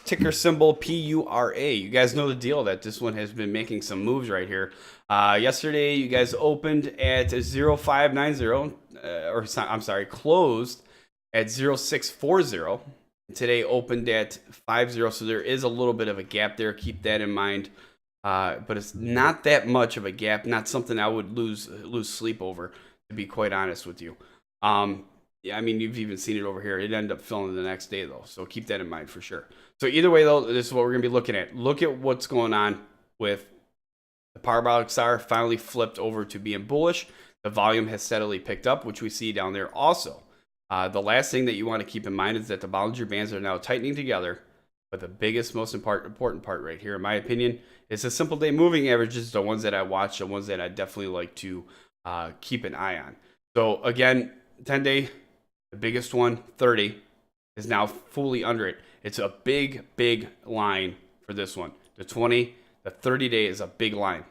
ticker symbol PURA. You guys know the deal that this one has been making some moves right here. Yesterday, you guys opened at 0590, I'm sorry, closed at 0640. Today opened at 50, so there is a little bit of a gap there. Keep that in mind. But it's not that much of a gap. Not something I would lose sleep over, to be quite honest with you. Yeah, I mean, you've even seen it over here. It ended up filling the next day, though. So keep that in mind for sure. So either way, though, this is what we're going to be looking at. Look at what's going on with the parabolic star finally flipped over to being bullish. The volume has steadily picked up, which we see down there also. The last thing that you want to keep in mind is that the Bollinger Bands are now tightening together. But the biggest, most important part right here, in my opinion, is the simple day moving averages, the ones that I watch, the ones that I definitely like to keep an eye on. So again, 10-day, the biggest one, 30, is now fully under it. It's a big, big line for this one. The 20, the 30-day is a big line.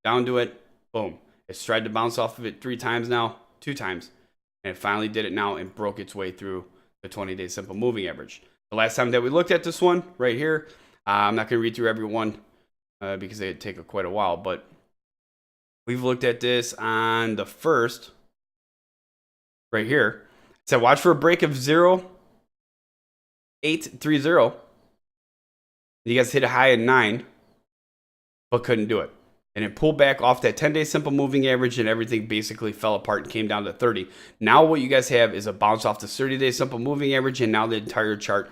Down to it, boom. It's tried to bounce off of it 3 times now, 2 times. And it finally did it now and broke its way through the 20-day simple moving average. The last time that we looked at this one right here, I'm not going to read through every one because it'd take quite a while, but we've looked at this on the first right here. It said watch for a break of 0.830. You guys hit a high at 9, but couldn't do it. And it pulled back off that 10-day simple moving average, and everything basically fell apart and came down to 30. Now what you guys have is a bounce off the 30-day simple moving average, and now the entire chart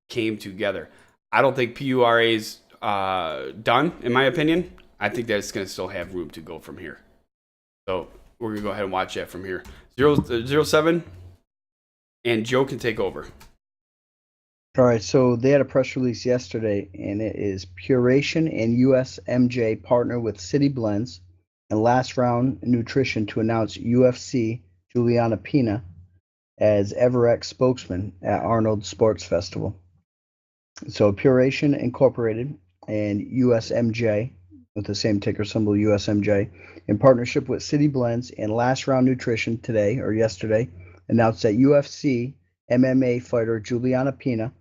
came together. I don't think PURA is done, in my opinion. I think that it's going to still have room to go from here. So we're going to go ahead and watch that from here. 07, and Joe can take over. All right, so they had a press release yesterday, and it is Puration and USMJ partner with City Blends and Last Round Nutrition to announce UFC Juliana Pena as Everex spokesman at Arnold Sports Festival. So Puration Incorporated and USMJ, with the same ticker symbol USMJ, in partnership with City Blends and Last Round Nutrition today or yesterday, announced that UFC MMA fighter Juliana Pena,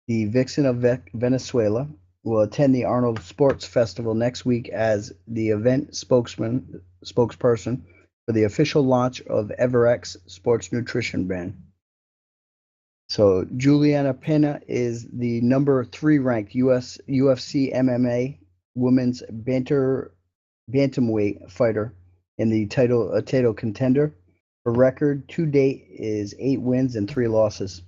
the Vixen of Venezuela, will attend the Arnold Sports Festival next week as the event spokesperson for the official launch of Everex sports nutrition brand. So Juliana Pena is the number 3 ranked UFC MMA women's bantamweight fighter and the title contender. Her record to date is 8 wins and 3 losses.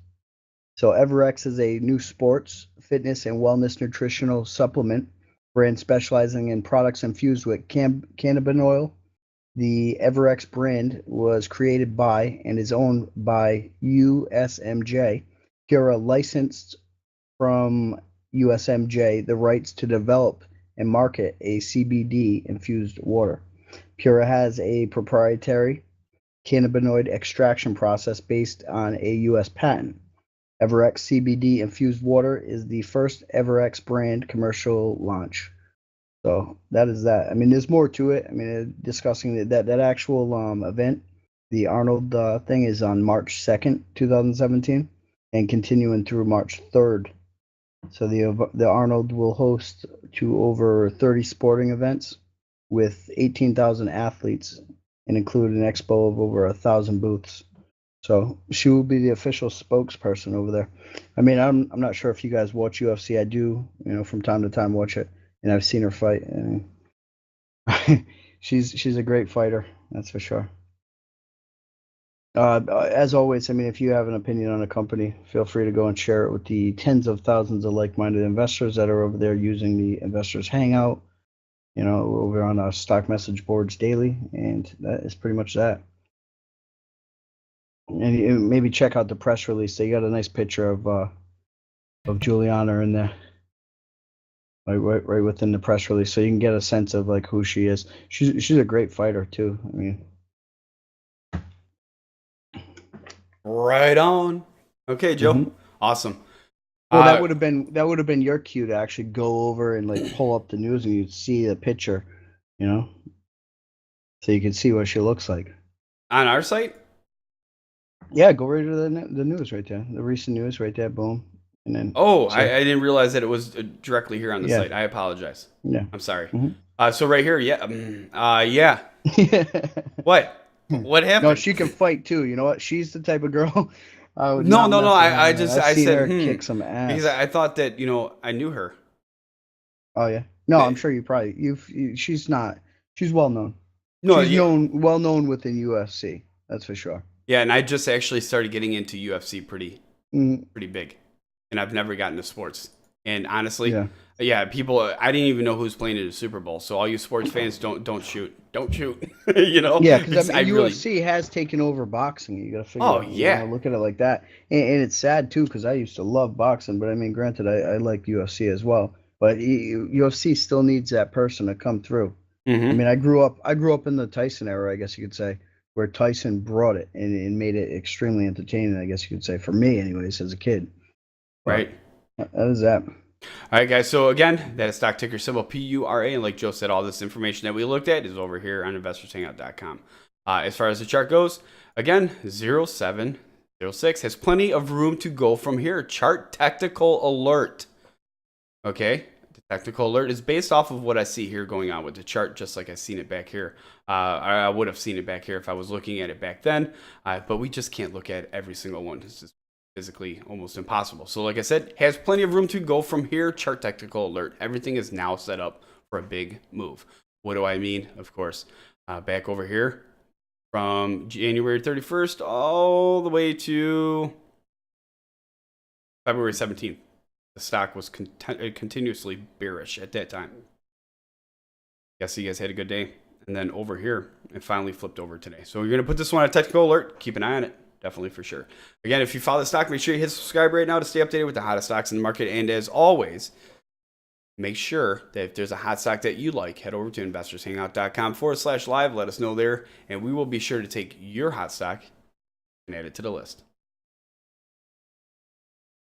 So Everex is a new sports, fitness, and wellness nutritional supplement brand specializing in products infused with cannabis oil. The Everex brand was created by and is owned by USMJ. PURA licensed from USMJ the rights to develop and market a CBD-infused water. PURA has a proprietary cannabinoid extraction process based on a U.S. patent. Everex CBD infused water is the first Everex brand commercial launch. So that is that. I mean, there's more to it. I mean, discussing that actual event, the Arnold thing is on March 2nd, 2017, and continuing through March 3rd. So the Arnold will host to over 30 sporting events with 18,000 athletes and include an expo of over 1,000 booths. So she will be the official spokesperson over there. I mean, I'm not sure if you guys watch UFC. I do, from time to time watch it, and I've seen her fight. And she's a great fighter, that's for sure. As always, I mean, if you have an opinion on a company, feel free to go and share it with the tens of thousands of like-minded investors that are over there using the Investors Hangout, over on our stock message boards daily, and that is pretty much that. And maybe check out the press release. They got a nice picture of Juliana in there, right within the press release, so you can get a sense of like who she is. She's a great fighter too. I mean, right on. Okay, Joe. Mm-hmm. Awesome. Well, that would have been your cue to actually go over and like pull up the news, and you'd see the picture, so you can see what she looks like on our site. Yeah, go right to the news right there. The recent news right there. Boom. And then, Oh, so, I didn't realize that it was directly here on the yeah, site. I apologize. yeah. I'm sorry. Hmm. So right here, yeah, yeah. What? What No, happened? she can fight too. You know what? She's the type of girl I would No, not no, no. mess with her, I man. just I've I seen said her kick some because ass. I thought that I knew her. Oh yeah. No, I'm Eh, sure you probably she's not. She's well known. No, She's yeah, well known within UFC. That's for sure. yeah, and I just actually started getting into UFC Mm, pretty big, and I've never gotten to sports. And honestly, yeah. yeah, people, I didn't even know who was playing in the Super Bowl. So all you sports fans, don't shoot, you know, Yeah, because I because mean, I really, UFC has taken over boxing. You got to figure oh out, yeah, look at it like that. And it's sad too, because I used to love boxing, but I mean, granted, I like UFC as well. But UFC still needs that person to come through. I mm-hmm. mean, I grew up in the Tyson era, I guess you could say, where Tyson brought it and made it extremely entertaining, I guess you could say, for me, anyways, as a kid. But Right. that is that. All right, guys. So again, that is stock ticker symbol PURA, and like Joe said, all this information that we looked at is over here on InvestorsHangout.com. As far as the chart goes, again, 0706 has plenty of room to go from here. Chart technical alert. Okay, the technical alert is based off of what I see here going on with the chart, just like I seen it back here. I would have seen it back here if I was looking at it back then, but we just can't look at every single one. It's just physically almost impossible. So like I said, has plenty of room to go from here. Chart technical alert. Everything is now set up for a big move. What do I mean? Of course, back over here from January 31st all the way to February 17th. The stock was continuously bearish at that time. Guess you guys had a good day. And then over here, it finally flipped over today. So you're going to put this one on technical alert. Keep an eye on it. Definitely for sure. Again, if you follow the stock, make sure you hit subscribe right now to stay updated with the hottest stocks in the market. And as always, make sure that if there's a hot stock that you like, head over to investorshangout.com/live. Let us know there. And we will be sure to take your hot stock and add it to the list.